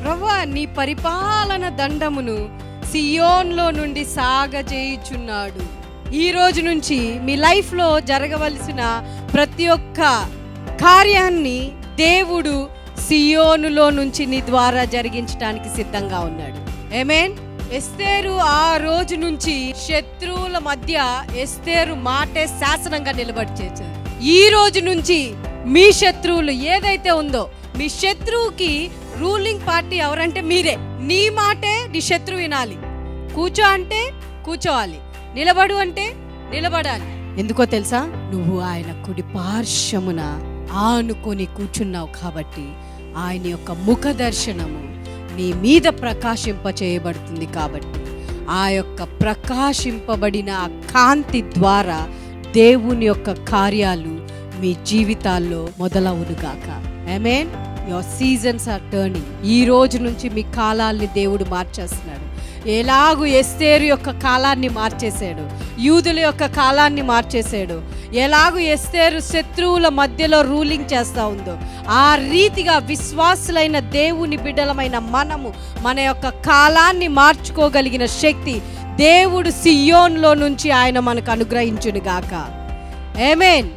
ప్రభువా నీ పరిపాలన దండమును సియోన్లో నుండి సాగజేయుచున్నాడు. ఈ రోజు నుంచి మీ లైఫ్లో జరగవలసిన ప్రతి ఒక్క కార్యాన్ని దేవుడు సియోనులో నుంచి నీ ద్వారా జరిగించడానికి సిద్ధంగా ఉన్నాడు. ఆమేన్. ఎస్తేరు ఆ రోజు నుంచి శత్రువుల మధ్య ఎస్తేరు మాటే శాసనంగా నిలబడి చేశారు. ఈ రోజు నుంచి మీ శత్రువులు ఏదైతే ఉందో, మీ శత్రువుకి రూలింగ్ పార్టీ ఎవరంటే మీరే. నీ మాటే నీ శత్రువు వినాలి. కూర్చో అంటే కూర్చోవాలి, నిలబడు అంటే నిలబడాలి. ఎందుకో తెలుసా? నువ్వు ఆయన కుడి పార్శ్వమున ఆనుకొని కూర్చున్నావు కాబట్టి ఆయన యొక్క ముఖ దర్శనము నీ మీద ప్రకాశింప చేయబడుతుంది. కాబట్టి ఆ యొక్క ప్రకాశింపబడిన ఆ కాంతి ద్వారా దేవుని యొక్క కార్యాలు మీ జీవితాల్లో మొదలవునుగాక. Amen. Your seasons are turning. ఈ రోజు నుంచి మీ కాలాల్ని దేవుడు మార్చేస్తున్నాడు. ఎలాగూ ఎస్తేరు యొక్క కాలాన్ని మార్చేశాడు, యూదుల యొక్క కాలాన్ని మార్చేశాడు, ఎలాగూ ఎస్తేరు శత్రువుల మధ్యలో రూలింగ్ చేస్తూ ఉందో, ఆ రీతిగా విశ్వాసులైన దేవుని బిడ్డలమైన మనము మన యొక్క కాలాన్ని మార్చుకోగలిగిన శక్తి దేవుడు సియోన్లో నుంచి ఆయన మనకు అనుగ్రహించును గాక. ఆమేన్.